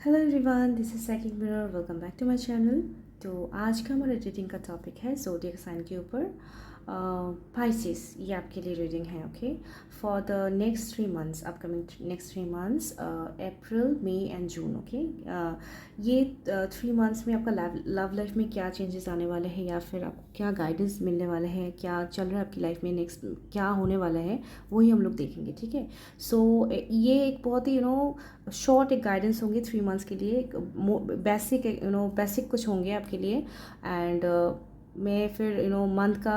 Hello everyone, this is second mirror. Welcome back to my channel. तो आज का हमारा रीडिंग का टॉपिक है ज़ोडिएक साइन के ऊपर। पाइसिस, ये आपके लिए रीडिंग है। Okay, for the next 3 months, upcoming next 3 months, April, May and June. Okay, ये 3 मंथ्स में आपका लव लाइफ में क्या चेंजेस आने वाले हैं, या फिर आपको क्या गाइडेंस मिलने वाले हैं, क्या चल रहा है आपकी लाइफ में, नेक्स्ट क्या होने वाला है, वही हम लोग देखेंगे। ठीक है। सो ये एक बहुत ही शॉर्ट एक गाइडेंस होंगे 3 मंथ्स के लिए। बेसिक बेसिक कुछ होंगे आपके लिए। एंड मैं फिर मंथ का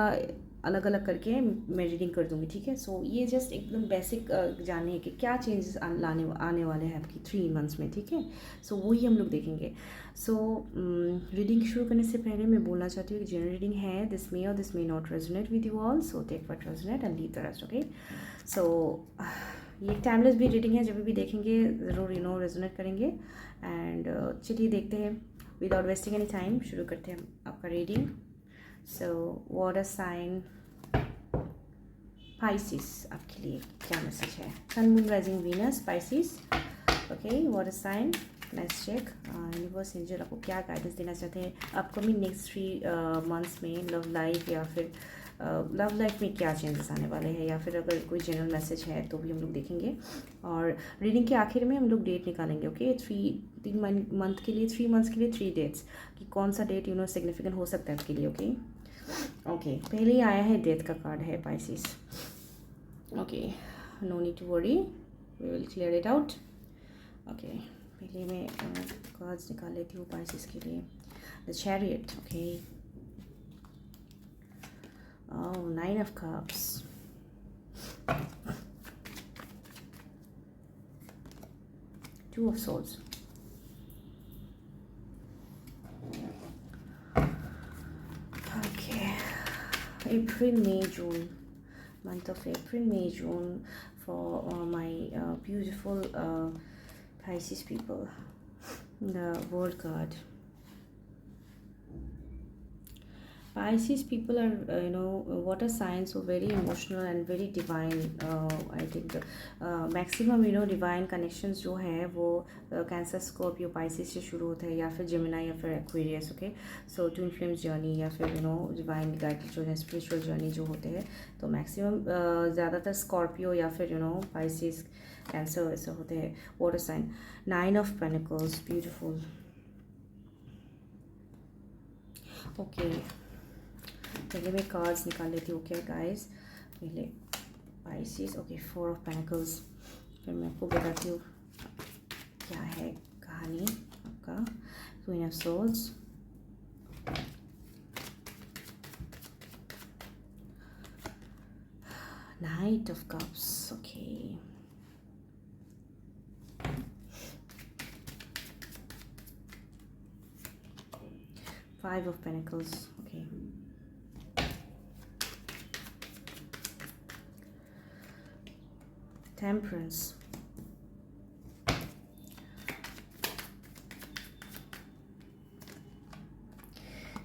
अलग अलग करके मैं रीडिंग कर दूंगी। ठीक है। सो ये जस्ट एकदम बेसिक जाने कि क्या चेंजेस लाने आने वाले हैं आपकी 3 मंथ्स में। ठीक है। सो वही हम लोग देखेंगे। सो रीडिंग शुरू करने से पहले मैं बोलना चाहती हूँ कि जनरल रीडिंग है, दिस मे और this may not resonate with you all, so take what resonate and leave the rest. Okay. So ये टाइमलेस भी रीडिंग है, जब भी देखेंगे ज़रूर रेजोनेट करेंगे। एंड चलिए देखते हैं, विदाउट वेस्टिंग एनी टाइम शुरू करते हैं आपका reading. So water sign Pisces, आपके लिए क्या मैसेज है? Sun moon rising Venus Pisces. Okay, water sign, let's check universe angel आपको क्या गाइडेंस देना चाहते हैं अपकमिंग नेक्स्ट 3 मंथ्स में लव लाइफ, या फिर लव लाइफ में क्या चेंजेस आने वाले हैं, या फिर अगर कोई जनरल मैसेज है तो भी हम लोग देखेंगे। और रीडिंग के आखिर में हम लोग डेट निकालेंगे। ओके, 3 मंथ के लिए, 3 मंथ्स के लिए 3 डेट्स कि कौन सा डेट सिग्निफिकेंट हो सकता है आपके लिए। ओके ओके, पहले ही आया है डेथ का कार्ड है Pisces. Okay, no need to worry, we will clear it out. Okay, पहले मैं कार्ड्स निकाल लेती हूँ पाइसिस के लिए। The chariot. Okay, oh, 9 of Cups, Two of Swords, okay, April, May, June, month of April, May, June for my beautiful Pisces people. The World card. Pisces people are, water signs, so very emotional and very divine. I think maximum divine connections जो है वो cancer, Scorpio, Pisces से शुरू होता है, या फिर Gemini, या फिर एक्वेरियस। ओके, सो ट्विन फ्लेम्स जर्नी, या फिर डिवाइन गाइड जो है, स्पिरिचुअल जर्नी जो होते हैं, तो मैक्सिमम ज़्यादातर स्कॉर्पियो या फिर पाइसिस, कैंसर वैसे होते हैं water sign. 9 of Pentacles, beautiful. Okay, पहले मैं कार्ड्स निकाल लेती हूँ क्या गाइस। पहले पाइसिस। Okay, 4 of Pentacles। फिर मैं आपको बताती हूँ क्या है कहानी आपका। Queen of Swords, Knight of Cups। Okay, Five of Pentacles। Okay, Temperance,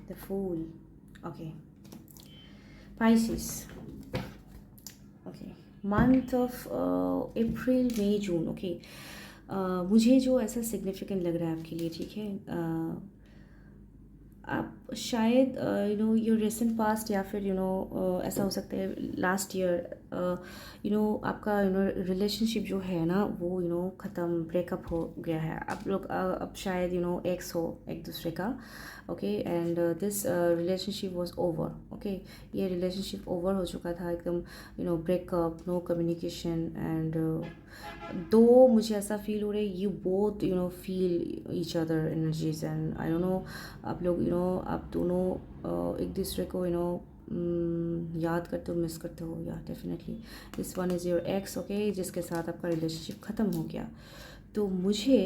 The Fool। Okay, Pisces। Okay, month of April, May, June. Okay, मुझे जो ऐसा सिग्निफिकेंट लग रहा है आपके लिए, ठीक है, आप शायद योर रिसेंट पास्ट, या फिर ऐसा हो सकता है लास्ट ईयर आपका रिलेशनशिप जो है ना वो ख़त्म, ब्रेकअप हो गया है। आप लोग अब शायद एक्स हो एक दूसरे का। Okay, and this relationship was over. Okay, ये रिलेशनशिप ओवर हो चुका था एकदम, ब्रेकअप, नो कम्युनिकेशन। एंड दो मुझे ऐसा फील हो रहा है, you both feel each other energies, and I don't no आप लोग आप दोनों एक दूसरे को याद करते हो, मिस करते हो। या definitely this one is your x. Okay, जिसके साथ आपका रिलेशनशिप ख़त्म हो गया। तो मुझे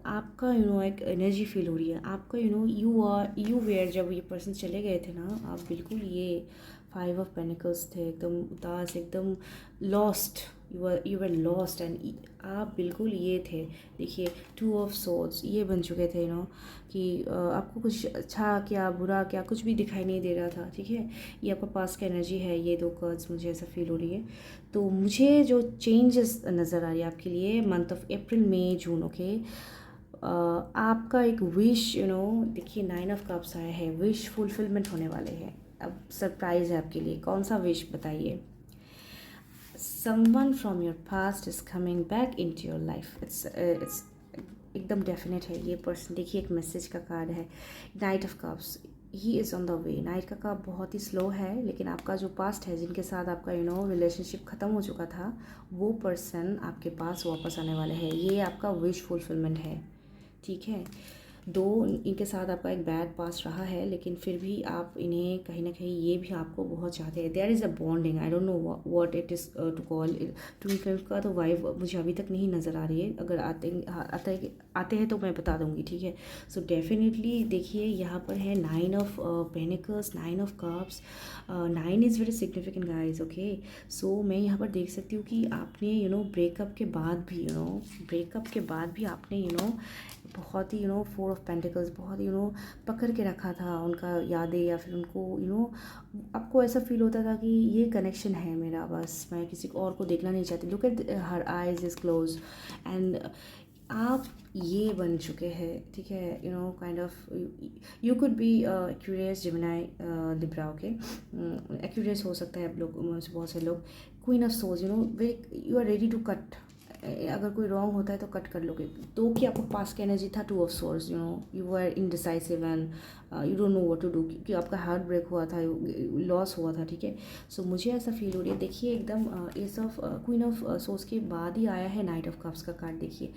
आपका एक एनर्जी फील हो रही है आपका। यू वेयर, जब ये पर्सन चले गए थे ना, आप बिल्कुल ये 5 of Pentacles थे, एकदम उदास, एकदम lost. You were lost, and आप बिल्कुल ये थे। देखिए, 2 of Swords ये बन चुके थे कि आपको कुछ अच्छा क्या बुरा क्या कुछ भी दिखाई नहीं दे रहा था। ठीक है, ये आपका पास का एनर्जी है। ये दो कार्ड्स मुझे ऐसा फील हो रही है। तो मुझे जो चेंजेस नज़र आ रही है आपके लिए month of April, May, June. Okay, आपका एक विश देखिए 9 ऑफ कप्स आया है, विश फुलफिलमेंट होने वाले हैं। अब सरप्राइज़ है आपके लिए, कौन सा विश बताइए। someone from your past is coming back into your life. It's एकदम डेफिनेट है ये पर्सन। देखिए एक मैसेज का कार्ड है, night of cups, he is on the way. Night का कप बहुत ही स्लो है, लेकिन आपका जो पास्ट है, जिनके साथ आपका रिलेशनशिप ख़त्म हो चुका था, वो पर्सन आपके पास वापस आने वाले हैं। ये आपका विश फुलफिलमेंट है, ठीक है। दो इनके साथ आपका एक बैड पास रहा है, लेकिन फिर भी आप इन्हें कहीं ना कहीं ये भी आपको बहुत चाहते हैं। There is a bonding, I don't know what it is to call. Twin flame का तो वाइब मुझे अभी तक नहीं नज़र आ रही है। अगर आते हैं तो मैं बता दूंगी, ठीक है। सो डेफिनेटली देखिए यहाँ पर है 9 of pentacles, 9 of cups. 9 is very significant guys, okay. So मैं यहाँ पर देख सकती हूँ कि आपने ब्रेकअप के बाद भी आपने बहुत ही 4 ऑफ पेंटिकल्स बहुत ही पकड़ के रखा था उनका यादें, या फिर उनको आपको ऐसा फील होता था कि ये कनेक्शन है मेरा, बस मैं किसी को और को देखना नहीं चाहती। Look at her eyes is close and आप ये बन चुके हैं, ठीक है। Kind of you could be Aquarius Gemini Libra, okay. Aquarius हो सकता है आप लोग, बहुत से लोग। Queen of souls, you are ready to cut. अगर कोई रॉन्ग होता है तो कट कर लोगे। तो कि आपको पास का एनर्जी था 2 of swords, you are indecisive and you don't know what to do, क्योंकि आपका हार्ट ब्रेक हुआ था, लॉस हुआ था, ठीक है। सो मुझे ऐसा फील हो रही है। देखिए एकदम S of queen of source के बाद ही आया है नाइट ऑफ कप्स का कार्ड। देखिए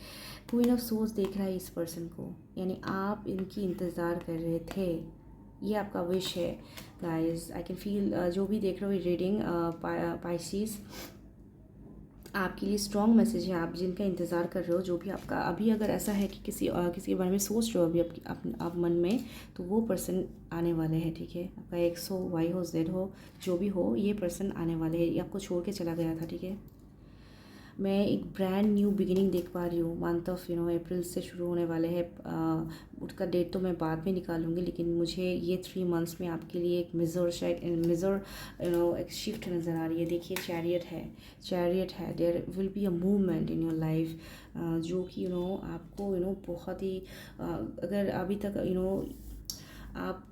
क्वीन ऑफ सोर्स देख रहा है इस पर्सन को, यानी आप इनकी इंतज़ार कर रहे थे। ये आपका विश है गाइज। आई कैन फील, जो भी देख रहे हो रीडिंग पाइसिस, आपके लिए स्ट्रॉन्ग मैसेज है। आप जिनका इंतज़ार कर रहे हो, जो भी आपका अभी अगर ऐसा है कि किसी के बारे में सोच रहे हो अभी आप मन में, तो वो पर्सन आने वाले हैं, ठीक है। आपका एक्स हो, वाई हो, जेड हो, जो भी हो, ये पर्सन आने वाले हैं। ये आपको छोड़ के चला गया था, ठीक है। मैं एक ब्रांड न्यू बिगिनिंग देख पा रही हूँ। मंथ ऑफ अप्रैल से शुरू होने वाले हैं। उसका डेट तो मैं बाद में निकालूंगी, लेकिन मुझे ये 3 मंथ्स में आपके लिए एक मेजर एक शिफ्ट नज़र आ रही है। देखिए चैरियट है। There will be a movement in your life, जो कि आपको बहुत ही अगर अभी तक आप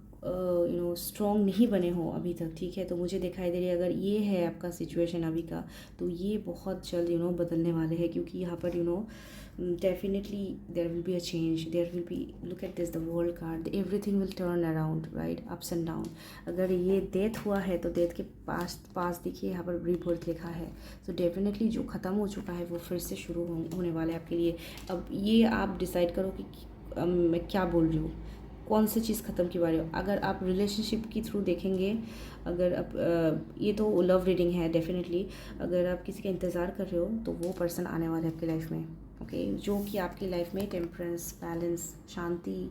स्ट्रॉन्ग नहीं बने हो अभी तक, ठीक है, तो मुझे दिखाई दे रही है अगर ये है आपका सिचुएशन अभी का, तो ये बहुत जल्द बदलने वाले हैं। क्योंकि यहाँ पर definitely there will be a change, there will be, look at this the world card, everything will turn around, right, ups and down. अगर ये डेथ हुआ है तो डेथ के पास देखिए यहाँ पर रीबर्थ लिखा है। सो डेफिनेटली जो ख़त्म हो चुका है वो फिर से शुरू होने वाला है आपके लिए। अब ये आप डिसाइड करो कि मैं क्या बोल रही हूँ, कौन सी चीज़ ख़त्म की बारे हो। अगर आप रिलेशनशिप के थ्रू देखेंगे, अगर आप ये तो लव रीडिंग है डेफिनेटली। अगर आप किसी का इंतज़ार कर रहे हो तो वो पर्सन आने वाला है आपकी लाइफ में, ओके, जो कि आपकी लाइफ में टेम्परेंस, बैलेंस, शांति,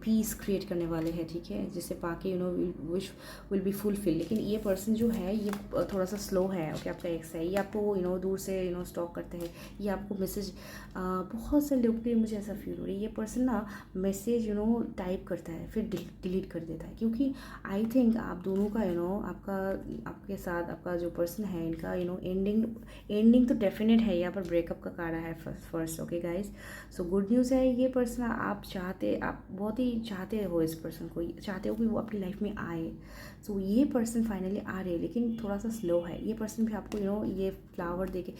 पीस क्रिएट करने वाले हैं, ठीक है, जिससे पाके विश विल बी फुलफिल। लेकिन ये पर्सन जो है ये थोड़ा सा स्लो है, ओके। आपका एक्स है, ये आपको दूर से स्टॉक करते हैं। ये आपको मैसेज बहुत से लोग के, मुझे ऐसा फील हो रही है ये पर्सन ना मैसेज टाइप करता है फिर डिलीट कर देता है। क्योंकि आई थिंक आप दोनों का आपके साथ आपका जो पर्सन है, इनका एंडिंग तो डेफिनेट है। यहाँ पर ब्रेकअप का कार्ड है first, okay guys. So good news है, ये पर्सन आप बहुत ही चाहते हो, इस पर्सन को चाहते हो कि वो अपनी लाइफ में आए। सो ये पर्सन फाइनली आ रहे हैं, लेकिन थोड़ा सा स्लो है। ये पर्सन भी आपको ये फ्लावर देके,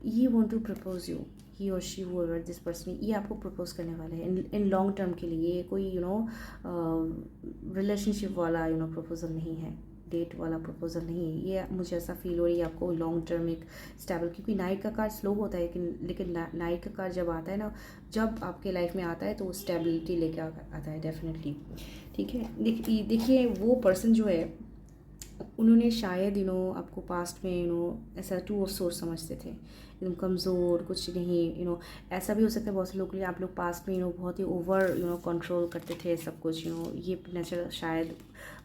ये वांट टू प्रपोज यू, ही और शी whoever दिस पर्सन, ये आपको प्रपोज करने वाले हैं इन लॉन्ग टर्म के लिए। ये कोई रिलेशनशिप वाला प्रपोजल नहीं है, डेट वाला प्रपोजल नहीं है। ये मुझे ऐसा फील हो रही है आपको लॉन्ग टर्म एक स्टेबल, क्योंकि नाइट का कार्ड स्लो होता है, लेकिन नाइट का कार्ड जब आता है ना, जब आपके लाइफ में आता है तो स्टेबिलिटी लेके आता है डेफिनेटली, ठीक है। देखिए वो पर्सन जो है, उन्होंने शायद आपको पास्ट में ऐसा 2 ऑफ सोर्स समझते थे, एकदम कमज़ोर, कुछ नहीं, ऐसा भी हो सकता है बहुत से लोगों के लिए। आप लोग पास्ट में बहुत ही ओवर कंट्रोल करते थे सब कुछ, ये नेचर शायद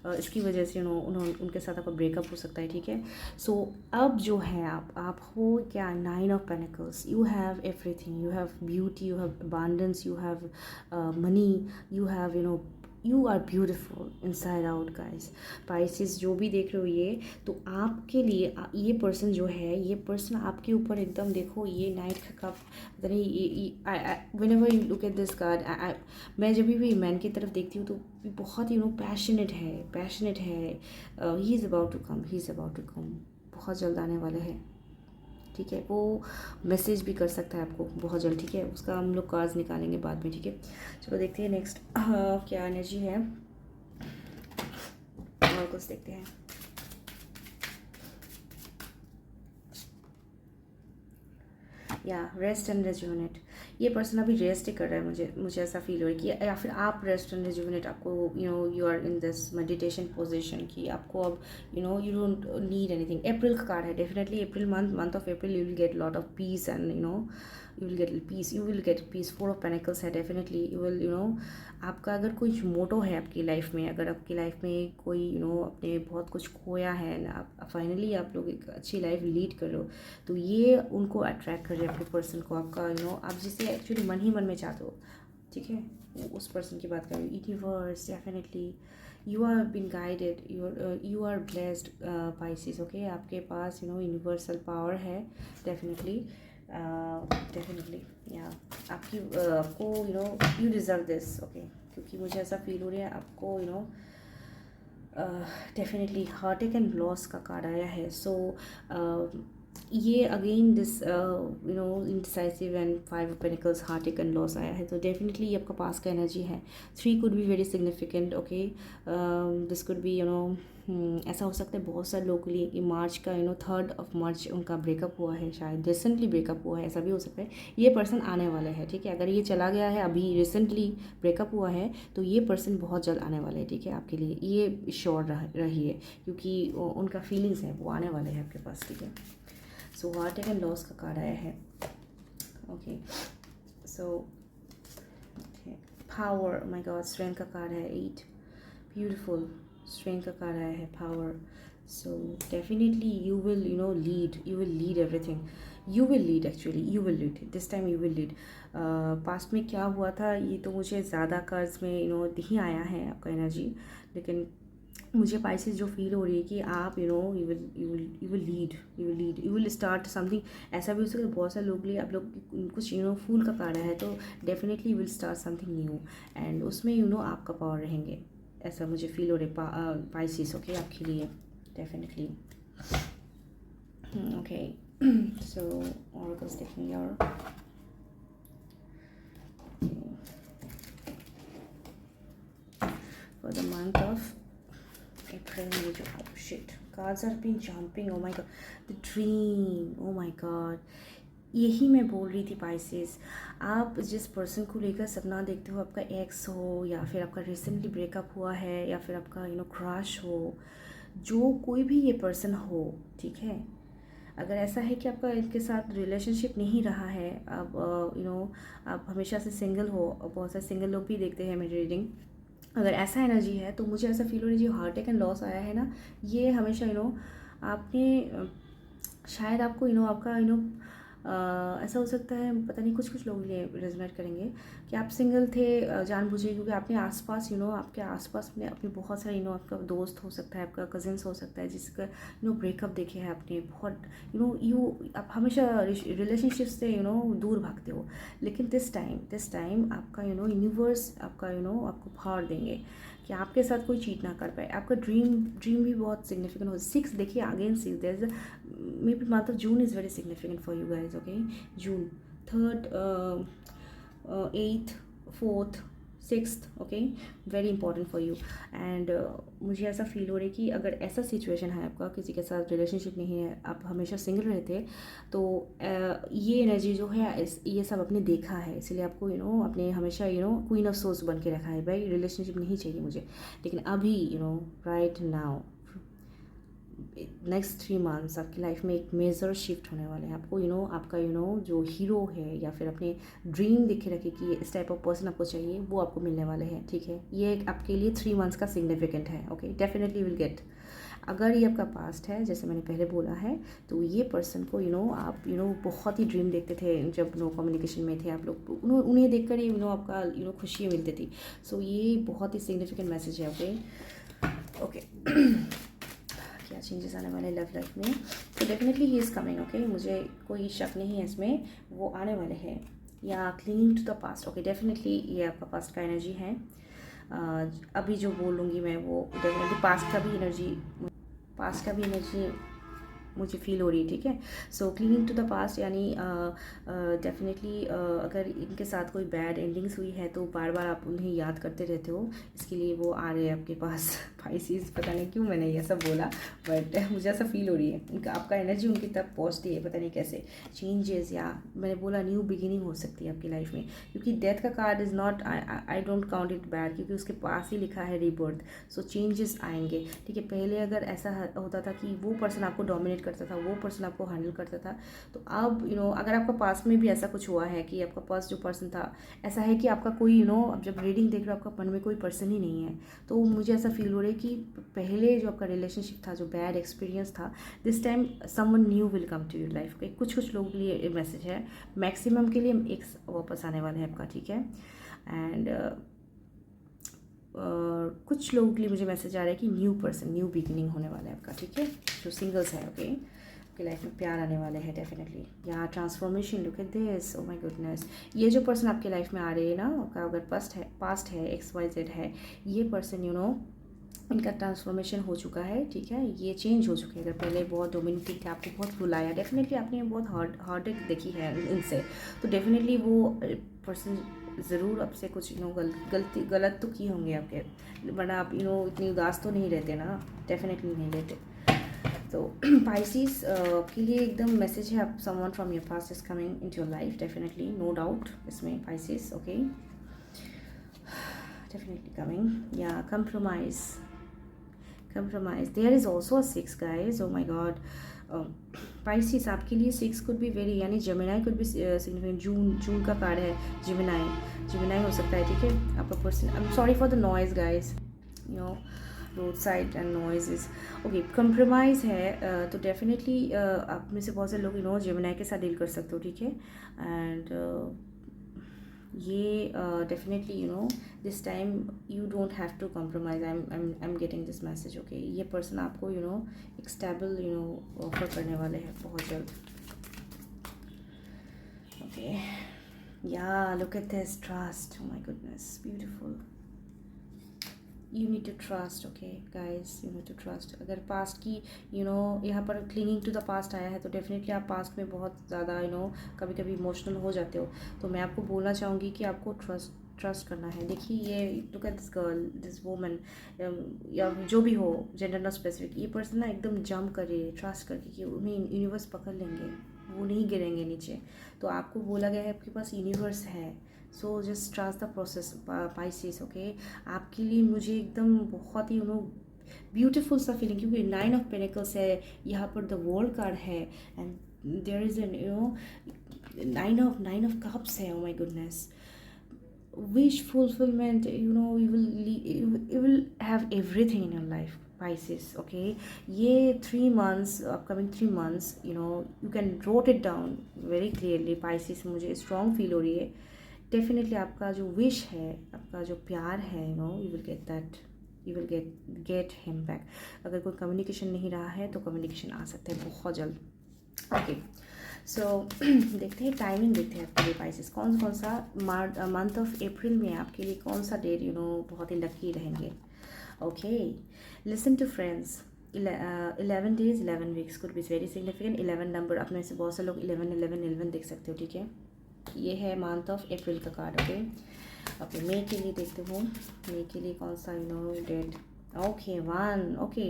इसकी वजह से उनके साथ आपका ब्रेकअप हो सकता है, ठीक है। सो अब जो है आप हो क्या, 9 of pentacles, you have everything, you have beauty, you have abundance, you have money, you have you are beautiful inside out guys. Pisces जो भी देख रहे हो ये, तो आपके लिए ये पर्सन जो है, ये पर्सन आपके ऊपर एकदम, देखो ये नाइट का कप, पता नहीं ये whenever you look at this card, मैं जब भी मैन की तरफ देखती हूँ तो बहुत पैशनेट है। He is about to come, he is about to come, बहुत जल्द आने वाले हैं, ठीक है। वो मैसेज भी कर सकता है आपको बहुत जल्द, ठीक है। उसका हम लोग कार्ड्स निकालेंगे बाद में, ठीक है। चलो देखते हैं नेक्स्ट क्या एनर्जी है, और कुछ देखते हैं। या रेस्ट एंड रेजुविनेट, ये पर्सन अभी रेस्ट ही कर रहा है, मुझे ऐसा फील हो रहा है कि, या फिर आप रेस्ट एंड रेजुविनेट, आपको you are in this meditation position कि आपको अब you don't need anything. April का कार्ड है, definitely April month of April you will get lot of peace and you will get peace। 4 of Pentacles है, definitely you will आपका अगर कोई मोटो है आपकी लाइफ में, अगर आपकी लाइफ में कोई अपने बहुत कुछ खोया है ना, आप फाइनली आप लोग एक अच्छी लाइफ लीड कर रहे हो, तो ये उनको अट्रैक्ट कर रहे हैं अपने पर्सन को, आपका आप जिसे एक्चुअली मन ही मन में चाहते हो, ठीक है, उस पर्सन की बात कर रही हूँ। Universe, definitely you are been guided, you are blessed Pisces, okay. आपके पास यूनिवर्सल पावर है, डेफिनेटली या आपको यू डिज़र्व दिस, ओके। क्योंकि मुझे ऐसा फील हो रहा है आपको डेफिनेटली हार्ट एंड लॉस का कार्ड आया है। सो ये again this indecisive and 5 of pentacles, heart and loss आया है, तो डेफिनेटली ये आपका पास का एनर्जी है। 3 could be very significant, okay. This could be ऐसा हो सकता है बहुत सारे लोगों के लिए कि मार्च का 3rd of March उनका ब्रेकअप हुआ है, शायद रिसेंटली ब्रेकअप हुआ है, ऐसा भी हो सकता है। ये पर्सन आने वाला है, ठीक है। अगर ये चला गया है, अभी रिसेंटली ब्रेकअप हुआ है, तो ये पर्सन बहुत जल्द आने वाले हैं, ठीक है। आपके लिए ये श्योर रही है, क्योंकि उनका फीलिंग्स है वो आने वाले हैं आपके पास, ठीक है। सो हार्ट एंड लॉस का कार्ड आया है, okay. So power, my God, strength का कार्ड है 8, ब्यूटीफुल, स्ट्रेंथ का कार्ड आया है, power. So definitely you will lead everything, you will lead, actually you will lead this time, you will lead. Past में क्या हुआ था ये तो मुझे ज़्यादा कर्ज में नहीं आया है आपका एनर्जी, लेकिन मुझे पाइसेस जो फील हो रही है कि आप यू विल स्टार्ट समथिंग। ऐसा भी हो सकता है बहुत सारे लोग लिए आप लोग कुछ फूल का कार्ड है, तो definitely you will start something new, and उसमें आपका पावर रहेंगे, ऐसा मुझे फील हो रहा है पाइसेस, ओके, आपके लिए डेफिनेटली, ओके। सो ऑरेकल्स देखेंगे, और for the month of April, oh shit, cards are been jumping, oh my god, the dream, oh my god, यही मैं बोल रही थी पाइसेस। आप जिस पर्सन को लेकर सपना देखते हो, आपका एक्स हो, या फिर आपका रिसेंटली ब्रेकअप हुआ है, या फिर आपका क्रश हो, जो कोई भी ये पर्सन हो, ठीक है। अगर ऐसा है कि आपका इनके साथ रिलेशनशिप नहीं रहा है, अब आप हमेशा से सिंगल हो, बहुत सारे सिंगल लोग भी देखते हैं मेरी रीडिंग, अगर ऐसा एनर्जी है तो मुझे ऐसा फील हो रहा है जो हार्ट एंड लॉस आया है ना, ये हमेशा आपने शायद आपको आपका ऐसा हो सकता है, पता नहीं, कुछ लोग ये रेजोनेट करेंगे कि आप सिंगल थे जानबूझे, क्योंकि आपने आसपास आपके आसपास में अपने बहुत सारे आपका दोस्त हो सकता है, आपका कजिन्स हो सकता है, जिसका ब्रेकअप देखे है आपने, बहुत आप हमेशा रिलेशनशिप से दूर भागते हो, लेकिन दिस टाइम आपका यूनिवर्स आपका आपको पावर देंगे कि आपके साथ कोई चीट ना कर पाए। आपका ड्रीम भी बहुत सिग्निफिकेंट हो। 6 देखिए, again 6 there is may be month of June is very significant for you guys, okay. June 3rd, 8th, 4th, 6th, okay, very important for you. And मुझे ऐसा फील हो रहा है कि अगर ऐसा सिचुएशन है आपका, किसी के साथ रिलेशनशिप नहीं है, आप हमेशा सिंगल रहते हैं, तो ये एनर्जी जो है ये सब आपने देखा है, इसलिए आपको अपने हमेशा क्वीन ऑफ सोल्स बन के रखा है, भाई रिलेशनशिप नहीं चाहिए मुझे। लेकिन अभी राइट नाउ नेक्स्ट 3 मंथ्स आपकी लाइफ में एक मेजर शिफ्ट होने वाले हैं। आपको आपका जो हीरो है, या फिर अपने ड्रीम देखे रखे कि इस टाइप ऑफ पर्सन आपको चाहिए, वो आपको मिलने वाले हैं, ठीक है। ये आपके लिए 3 मंथ्स का सिग्निफिकेंट है, ओके। डेफिनेटली विल गेट, अगर ये आपका पास्ट है, जैसे मैंने पहले बोला है, तो ये पर्सन को आप बहुत ही ड्रीम देखते थे जब नो कम्युनिकेशन में थे आप लोग, उन्हें देखकर ही आपका खुशी मिलती थी। सो ये बहुत ही सिग्निफिकेंट मैसेज है। ओके ओके क्या चेंजेस आने वाले लव लाइफ में? तो definitely he is coming. Okay, मुझे कोई शक नहीं है इसमें, वो आने वाले हैं। या clinging to the past. Okay, definitely ये आपका पास्ट का एनर्जी है। अभी जो बोलूँगी मैं वो डेफिनेटली पास्ट का भी एनर्जी मुझे फील हो रही है। ठीक है, सो क्लिंगिंग टू द पास्ट यानी डेफिनेटली अगर इनके साथ कोई बैड एंडिंग्स हुई है तो बार बार आप उन्हें याद करते रहते हो, इसके लिए वो आ रहे हैं आपके पास। पाइसेस, पता नहीं क्यों मैंने ये सब बोला, बट मुझे ऐसा फील हो रही है, उनका आपका एनर्जी उनकी तरफ पहुँचती है, पता नहीं कैसे। चेंजेस या मैंने बोला न्यू बिगिनिंग हो सकती है आपकी लाइफ में, क्योंकि डेथ का card is not, I don't count it bad, क्योंकि उसके पास ही लिखा है रीबर्थ। सो चेंजेस आएंगे। ठीक है, पहले अगर ऐसा होता था कि वो पर्सन आपको डोमिनेट करता था, वो पर्सन आपको हैंडल करता था, तो अब अगर आपका पास में भी ऐसा कुछ हुआ है कि आपका पास जो पर्सन था ऐसा है कि आपका कोई अब जब रीडिंग देख रहे हो आपका मन में कोई पर्सन ही नहीं है, तो मुझे ऐसा फील हो रहा है कि पहले जो आपका रिलेशनशिप था, जो बैड एक्सपीरियंस था, this time someone new will come to your life. कुछ कुछ लोगों के लिए मैसेज है, मैक्सिमम के लिए एक वापस आने वाले हैं आपका। ठीक है, एंड कुछ लोगों के लिए मुझे मैसेज आ रहा है कि न्यू पर्सन, न्यू बिगिनिंग होने वाला है आपका। ठीक है, जो सिंगल्स है, ओके, आपकी लाइफ में प्यार आने वाले हैं डेफिनेटली। यहाँ transformation, look at this, O my goodness. ये जो पर्सन आपके लाइफ में आ रहे हैं ना, आपका अगर पास्ट है, XYZ है, ये पर्सन इनका ट्रांसफॉर्मेशन हो चुका है। ठीक है, ये चेंज हो चुके हैं। अगर पहले बहुत डोमिनेटिंग थे, आपको बहुत बुलाया, डेफिनेटली आपने बहुत हार्ड देखी है इनसे, तो डेफिनेटली वो पर्सन ज़रूर आपसे कुछ गलत तो किए होंगे आपके, वरना आप इतनी उदास तो नहीं रहते ना, डेफिनेटली नहीं रहते। तो पाइसेस के लिए एकदम मैसेज है, आप someone from your past is coming into your life, definitely, no doubt इसमें पाइसेस। Okay, definitely coming. या compromise, there is also a 6 guys, oh my god. Pisces आपके लिए 6 could be very, यानी Gemini could be significant। जून का card है, Gemini हो सकता है। ठीक है, आपका person, I'm sorry for the noise guys, road side and noises. Okay, compromise है, तो डेफिनेटली आप में से बहुत से लोग Gemini के साथ डील कर सकते हो। ठीक है, एंड ये definitely this time you don't have to compromise. I am getting this message. Okay, ये पर्सन आपको एक स्टेबल ऑफर करने वाले हैं बहुत जल्द। ओके, या look at this, trust, oh my goodness, beautiful. You need to trust. Okay guys, you need to trust. अगर पास्ट की यहाँ पर क्लिंगिंग टू द पास्ट आया है, तो डेफिनेटली आप पास्ट में बहुत ज़्यादा कभी कभी इमोशनल हो जाते हो, तो मैं आपको बोलना चाहूँगी कि आपको ट्रस्ट करना है। देखिए, ये look at this girl, this woman, या जो भी हो, जेंडर नॉट स्पेसिफिक, ये पर्सन ना एकदम जंप करे ट्रस्ट करके कि उन्हें यूनिवर्स पकड़ लेंगे, वो नहीं गिरेंगे नीचे। तो आपको बोला गया है आपके पास यूनिवर्स है, so just trust the process Pisces. Okay, आपके लिए मुझे एकदम बहुत ही ब्यूटीफुल सा फीलिंग, क्योंकि 9 ऑफ पेनिकल्स है, यहाँ पर द वर्ल्ड कार्ड है, and there is an nine of cups है। Oh my goodness, wish fulfillment, you will have everything in your life, Pisces. Okay, ये 3 months, upcoming 3 months, you can wrote it down very clearly, Pisces, मुझे strong feel हो रही है। Definitely आपका जो wish है, आपका जो प्यार है, you will get that, you will get him back. अगर कोई कम्युनिकेशन नहीं रहा है तो कम्युनिकेशन आ सकता है बहुत जल्द। ओके, सो देखते हैं, टाइमिंग देखते हैं आपके लिए पाइसेस, कौन सा मंथ ऑफ अप्रैल में आपके लिए कौन सा डेट बहुत ही लकी रहेंगे। Okay, listen to friends, 11 days 11 weeks could be very significant। 11 number, अपने से बहुत से लोग 11 देख सकते हो। ठीक है, ये है मंथ ऑफ अप्रैल का कार्ड। ओके ओके, मई के लिए देखते हो, मई के लिए कौन सा date. Okay, 1, okay,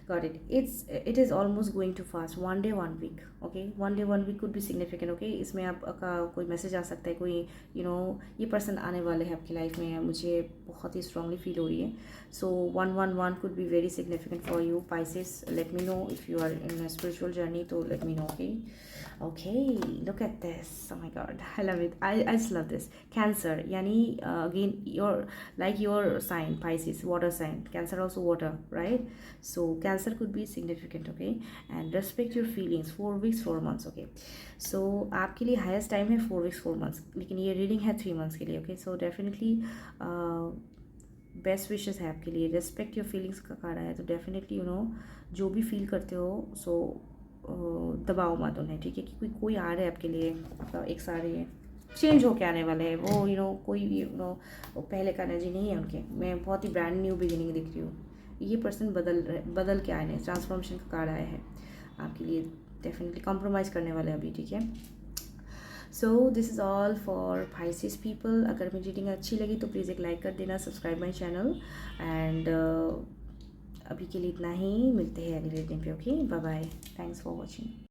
got it. It is almost going to fast, 1 day 1 week। Okay, 1 day 1 week could भी सिग्निफिकेंट। ओके, इसमें आपका कोई मैसेज आ सकता है, कोई ये पर्सन आने वाले हैं आपकी लाइफ में, मुझे बहुत ही स्ट्रांगली फील हो रही है। So 111 could be very significant for you Pisces. Let me know if you are in a spiritual journey, तो let me know. Okay okay, look at this, oh my god, I love it, I just love this। Cancer, यानी again your sign Pisces, water sign, Cancer also water, right? So cancer could be significant, okay, and respect your feelings 4 weeks 4 months, okay. So आपके लिए highest time है 4 weeks 4 months, लेकिन ये reading है 3 months के लिए, okay. So definitely best wishes है आपके लिए। रेस्पेक्ट योर फीलिंग्स का कार्ड आया, तो डेफिनेटली जो भी फील करते हो सो दबाओ मत उन्हें, ठीक है, कि कोई आ रहा है आपके लिए, आपका एक्स आ रही है, चेंज होके आने वाले हैं वो, कोई भी पहले का एनर्जी नहीं है उनके। मैं बहुत ही ब्रांड न्यू बिगिनिंग दिख रही हूँ। ये पर्सन बदल के आए हैं, ट्रांसफॉर्मेशन का कार्ड आया है आपके लिए। डेफिनेटली कॉम्प्रोमाइज़ करने वाले अभी, ठीक है। So this is all for Pisces people. अगर मेरी रीडिंग अच्छी लगी तो प्लीज़ एक लाइक कर देना, सब्सक्राइब माई चैनल, एंड अभी के लिए इतना ही। मिलते हैं अगली रीडिंग पे, okay, bye bye, thanks for watching.